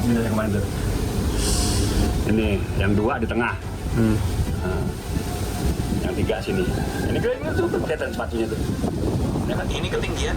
sini yang kemarin tuh. Ini yang 2 di tengah. Nah, yang 3 sini. Ini tuh kelihatan sepatunya tuh. Ya kan? Ini ketinggian.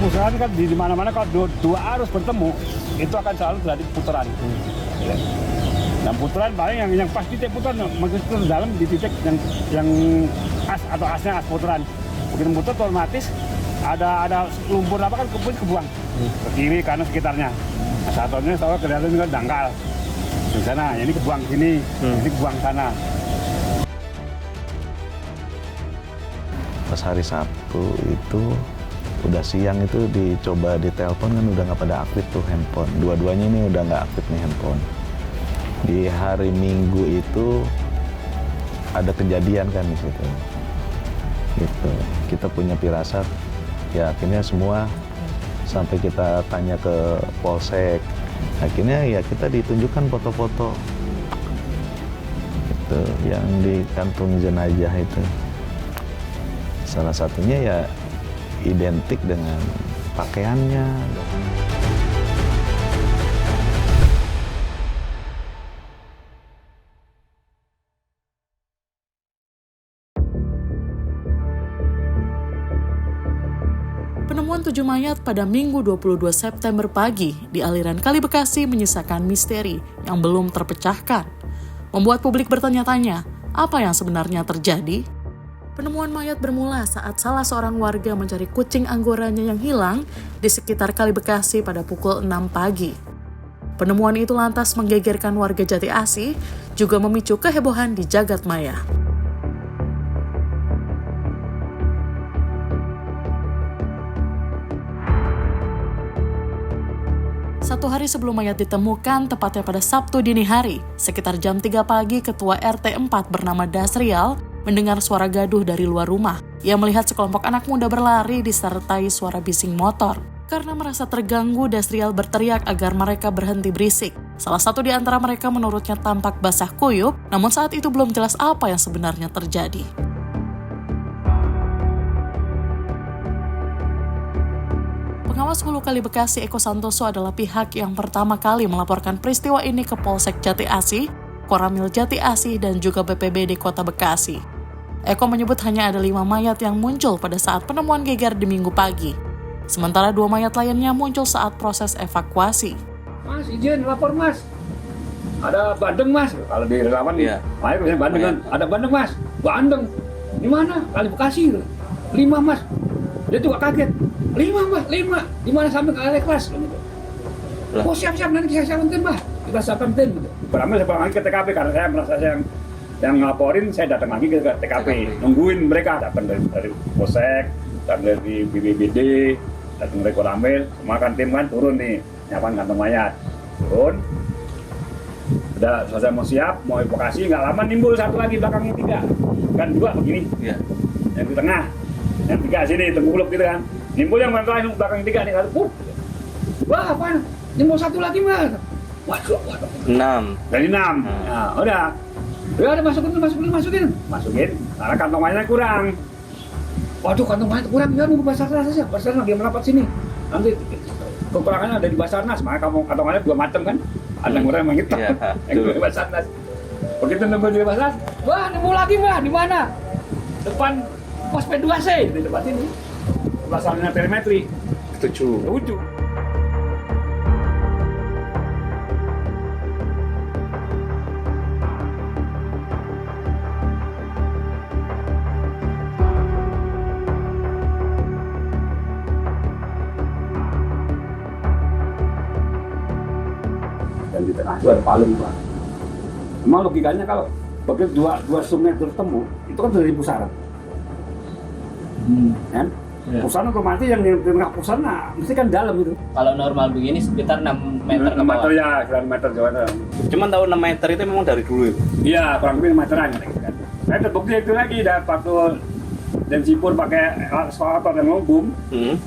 Putaran kan di mana-mana kalau dua arus bertemu itu akan selalu terjadi putaran. Ya. Dan putaran paling yang pas titik putaran maksudnya dalam di titik yang as atau asnya as putaran. Begitu putar otomatis ada lumpur apa kan kebuang ke kiri kanan sekitarnya. Nah, satunya soalnya kelihatan juga dangkal di sana. Ini kebuang sini, ini kebuang sana. Pas hari Sabtu itu udah siang itu dicoba ditelepon kan udah nggak pada aktif tuh handphone. Dua-duanya ini udah nggak aktif nih handphone. Di hari Minggu itu ada kejadian kan di situ. Gitu. Kita punya firasat. Ya akhirnya semua sampai kita tanya ke Polsek. Akhirnya ya kita ditunjukkan foto-foto itu yang di kantung jenazah itu. Salah satunya ya identik dengan pakaiannya. Penemuan 7 mayat pada Minggu 22 September pagi di aliran Kali Bekasi menyisakan misteri yang belum terpecahkan. Membuat publik bertanya-tanya, apa yang sebenarnya terjadi? Penemuan mayat bermula saat salah seorang warga mencari kucing anggoranya yang hilang di sekitar Kali Bekasi pada pukul 6 pagi. Penemuan itu lantas menggegerkan warga Jati Asih, juga memicu kehebohan di jagat maya. Satu hari sebelum mayat ditemukan, tepatnya pada Sabtu dini hari, sekitar jam 3 pagi, Ketua RT 4 bernama Dasrial mendengar suara gaduh dari luar rumah. Ia melihat sekelompok anak muda berlari disertai suara bising motor. Karena merasa terganggu, Dasrial berteriak agar mereka berhenti berisik. Salah satu di antara mereka menurutnya tampak basah kuyup, namun saat itu belum jelas apa yang sebenarnya terjadi. Pengawas Hulu Kali Bekasi Eko Santoso adalah pihak yang pertama kali melaporkan peristiwa ini ke Polsek Jati Asih, Koramil Jati Asih, dan juga BPBD Kota Bekasi. Eko menyebut hanya ada 5 mayat yang muncul pada saat penemuan geger di Minggu pagi. Sementara 2 mayat lainnya muncul saat proses evakuasi. Mas, izin lapor mas. Ada bandeng mas. Kalau di relawan Iya. Ayo misalnya bandeng kan. Ada bandeng mas. Bandeng. Di mana? Kali Bekasi. 5 mas. Dia juga kaget. 5 mas, 5. Di mana sampai ke area kelas? Gitu. Oh siap-siap nanti saya siapkan mas. Kita siapkan tim. Gitu. Berambil saya pulang lagi ke TKP karena saya merasa yang ngelaporin, saya datang lagi ke TKP, nungguin mereka datang dari Polsek, datang dari BPBD, datang dari Koramil, semua kan tim kan turun nih, nyapan kantong mayat, turun, udah selesai mau siap, mau evakuasi, nggak lama nimbul satu lagi belakangnya 3, kan 2 begini, Iya. yang di tengah, yang 3 sini tengkuluk gitu kan, nimbul yang belakang 3 nih satu, wah apa, nimbul 1 lagi mas, waduh, 6. dari 6, nah udah. Ya udah masukin. Karena kantong mayatnya kurang. Waduh, kantong mayat kurang. Ya nunggu Basarnas aja. Basarnas dia melapat sini. Nanti kekurangannya ada di Basarnas. Makanya kantong mayat 2 macam kan. Ada yang kurang yang hitam. Yang di Basarnas. Begitu nunggu di Basarnas, wah nemu lagi mbak. Di mana? Depan pos P2C di depan sini. Basarnas telemetri. 7. Dan di tengah itu ada palu Pak. Memang logikanya kalau begitu dua sungai bertemu, itu kan dari pusaran. Kan? Ya. Pusaran otomatis yang di tengah pusaran, mesti kan dalam itu. Kalau normal begini sekitar 6 meter ke 6 meter bawah. ya, sekitar meter jauh. Cuman tahu 6 meter itu memang dari dulu itu. Iya, kurang lebih 6 meteran gitu kan. Saya terbukti itu lagi, dan waktu dan Sipur pakai eskavator yang ngobum,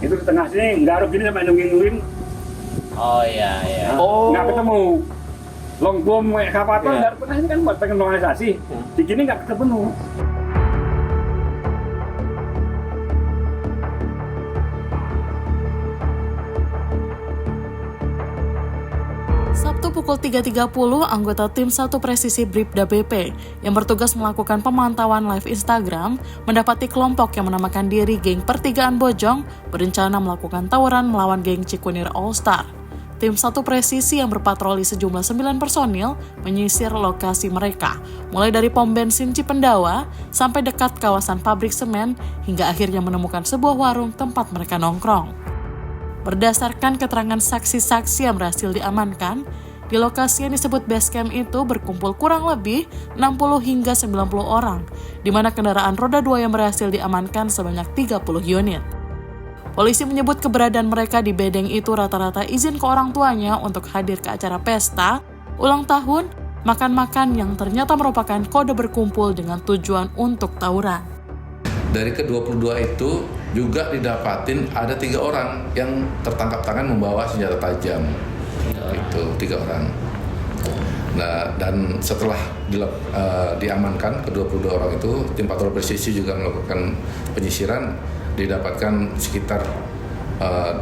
itu di tengah sini nggaruk gini sampai nungguin Oh iya iya. Nggak ketemu. Long bom kayak kapal Iya. nggak pernah, ini kan buat pengen normalisasi. Di gini nggak ketemu. Sabtu pukul 3.30, anggota tim 1 Presisi Bribda BP yang bertugas melakukan pemantauan live Instagram mendapati kelompok yang menamakan diri Geng Pertigaan Bojong berencana melakukan tawuran melawan Geng Cikunir All Star. Tim 1 Presisi yang berpatroli sejumlah 9 personil menyisir lokasi mereka, mulai dari pom bensin Cipendawa sampai dekat kawasan pabrik semen hingga akhirnya menemukan sebuah warung tempat mereka nongkrong. Berdasarkan keterangan saksi-saksi yang berhasil diamankan, di lokasi yang disebut base camp itu berkumpul kurang lebih 60 hingga 90 orang, di mana kendaraan roda 2 yang berhasil diamankan sebanyak 30 unit. Polisi menyebut keberadaan mereka di bedeng itu rata-rata izin ke orang tuanya untuk hadir ke acara pesta, ulang tahun, makan-makan yang ternyata merupakan kode berkumpul dengan tujuan untuk tawuran. Dari ke-22 itu juga didapatin ada 3 orang yang tertangkap tangan membawa senjata tajam. Itu 3 orang. Nah, dan setelah diamankan ke-22 orang itu, tim patroli presisi juga melakukan penyisiran, didapatkan sekitar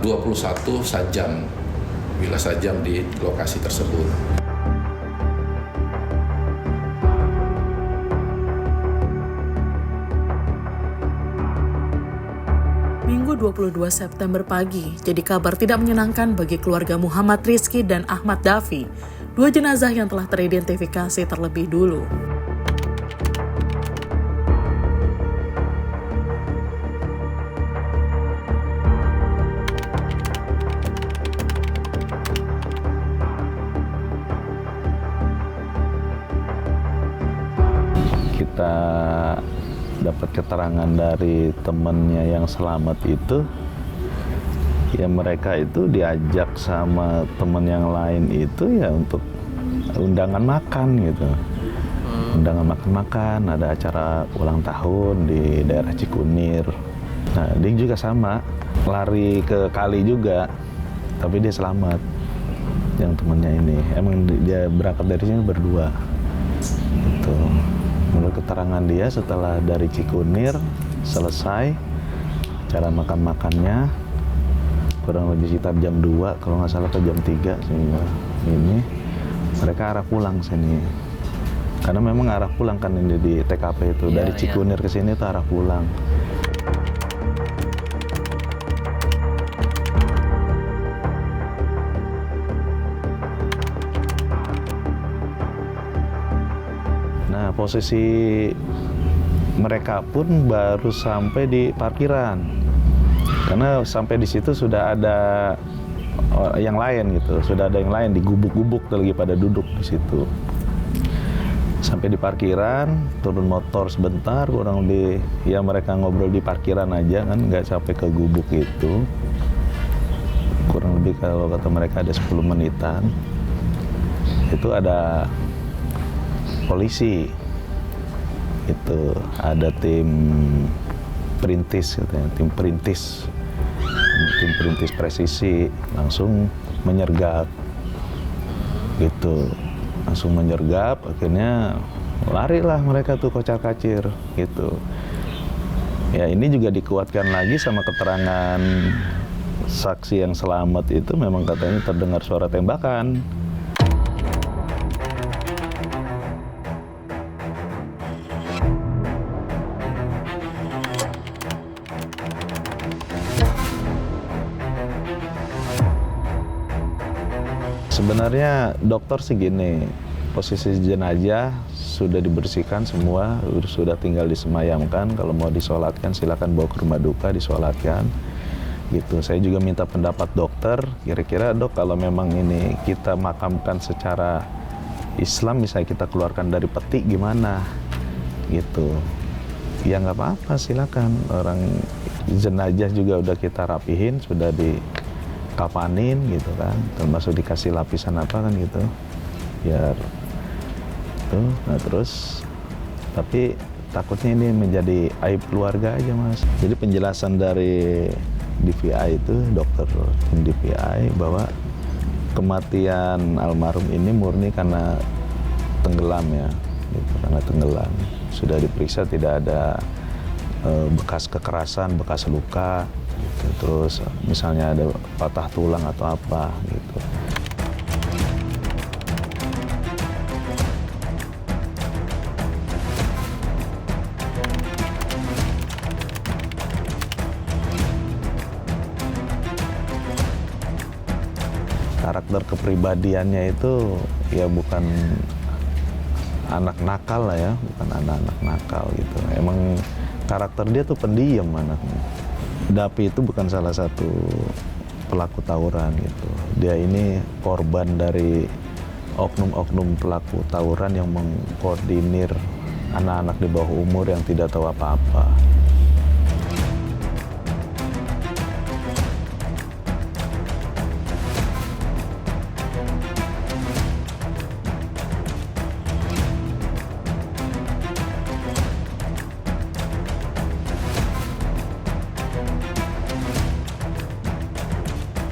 21 sajam, bilah sajam di lokasi tersebut. Minggu 22 September pagi, jadi kabar tidak menyenangkan bagi keluarga Muhammad Rizky dan Ahmad Dafi, 2 jenazah yang telah teridentifikasi terlebih dulu. Kita dapat keterangan dari temannya yang selamat itu, ya mereka itu diajak sama teman yang lain itu ya untuk undangan makan gitu. Undangan makan-makan, ada acara ulang tahun di daerah Cikunir. Nah, dia juga sama, lari ke kali juga, tapi dia selamat. Yang temannya ini, emang dia berangkat dari sini berdua. Gitu. Menurut keterangan dia, setelah dari Cikunir selesai cara makan-makannya kurang lebih sekitar jam 2, kalau nggak salah ke jam 3 ini mereka arah pulang sini, karena memang arah pulang kan ini di TKP itu dari Cikunir ke sini itu arah pulang. Nah, posisi mereka pun baru sampai di parkiran, karena sampai di situ sudah ada yang lain gitu, sudah ada yang lain di gubuk-gubuk lagi pada duduk di situ. Sampai di parkiran, turun motor sebentar, kurang lebih ya mereka ngobrol di parkiran aja kan, nggak sampai ke gubuk itu. Kurang lebih kalau kata mereka ada 10 menitan. Itu ada polisi, itu ada tim perintis katanya, tim perintis presisi langsung menyergap gitu, langsung menyergap, akhirnya larilah mereka tuh kocar-kacir gitu. Ya ini juga dikuatkan lagi sama keterangan saksi yang selamat itu, memang katanya terdengar suara tembakan. Sebenarnya dokter sih gini, posisi jenazah sudah dibersihkan semua, sudah tinggal disemayamkan. Kalau mau disolatkan silakan bawa ke rumah duka disolatkan. Gitu. Saya juga minta pendapat dokter, kira-kira dok kalau memang ini kita makamkan secara Islam, misalnya kita keluarkan dari peti gimana? Gitu. Ya nggak apa-apa, silakan. Orang jenazah juga udah kita rapihin, sudah dikafanin gitu kan, termasuk dikasih lapisan apa kan gitu, biar tuh. Nah terus, tapi takutnya ini menjadi aib keluarga aja mas. Jadi penjelasan dari DVI itu, dokter DVI, bahwa kematian almarhum ini murni karena tenggelam ya, gitu, karena tenggelam. Sudah diperiksa tidak ada bekas kekerasan, bekas luka, gitu. Terus misalnya ada patah tulang atau apa gitu. Karakter kepribadiannya itu ya bukan anak nakal lah ya, bukan anak-anak nakal gitu. Emang karakter dia tuh pendiam anaknya. Dapi itu bukan salah satu pelaku tawuran gitu. Dia ini korban dari oknum-oknum pelaku tawuran yang mengkoordinir anak-anak di bawah umur yang tidak tahu apa-apa.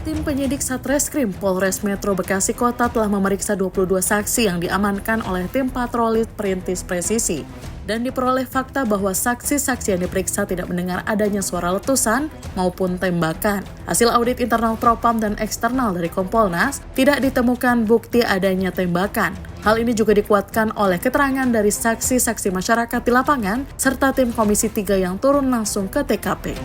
Tim penyidik Satreskrim Polres Metro Bekasi Kota telah memeriksa 22 saksi yang diamankan oleh tim patroli Perintis Presisi. Dan diperoleh fakta bahwa saksi-saksi yang diperiksa tidak mendengar adanya suara letusan maupun tembakan. Hasil audit internal Propam dan eksternal dari Kompolnas tidak ditemukan bukti adanya tembakan. Hal ini juga dikuatkan oleh keterangan dari saksi-saksi masyarakat di lapangan serta tim Komisi 3 yang turun langsung ke TKP.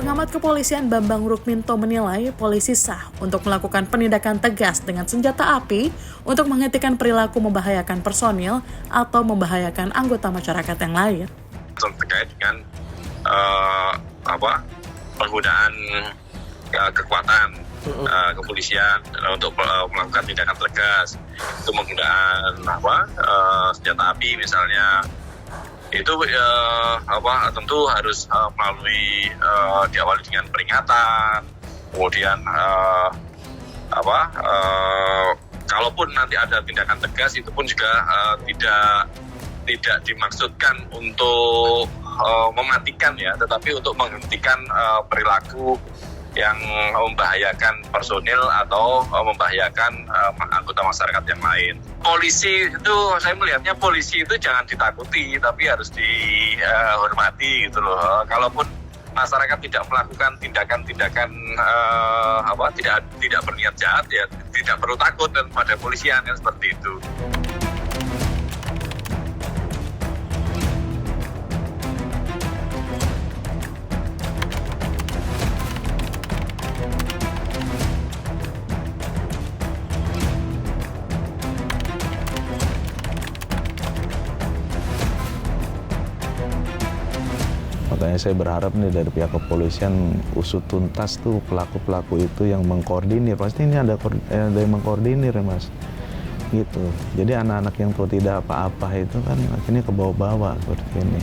Pengamat kepolisian Bambang Rukminto menilai polisi sah untuk melakukan penindakan tegas dengan senjata api untuk menghentikan perilaku membahayakan personil atau membahayakan anggota masyarakat yang lain. Terkait dengan penggunaan kekuatan kepolisian untuk melakukan tindakan tegas, itu menggunakan senjata api misalnya. Itu tentu harus melalui diawali dengan peringatan, kemudian kalaupun nanti ada tindakan tegas itu pun juga tidak dimaksudkan untuk mematikan ya, tetapi untuk menghentikan perilaku yang membahayakan personil atau membahayakan anggota masyarakat yang lain. Polisi itu, saya melihatnya polisi itu jangan ditakuti, tapi harus dihormati gitu loh. Kalaupun masyarakat tidak melakukan tindakan-tindakan tidak berniat jahat ya, tidak perlu takut pada polisian yang seperti itu. Makanya saya berharap nih dari pihak kepolisian usut tuntas tuh pelaku-pelaku itu yang mengkoordinir. Pasti ini ada yang mengkoordinir ya Mas. Gitu. Jadi anak-anak yang tahu tidak apa-apa itu kan akhirnya ke bawah-bawah seperti ini.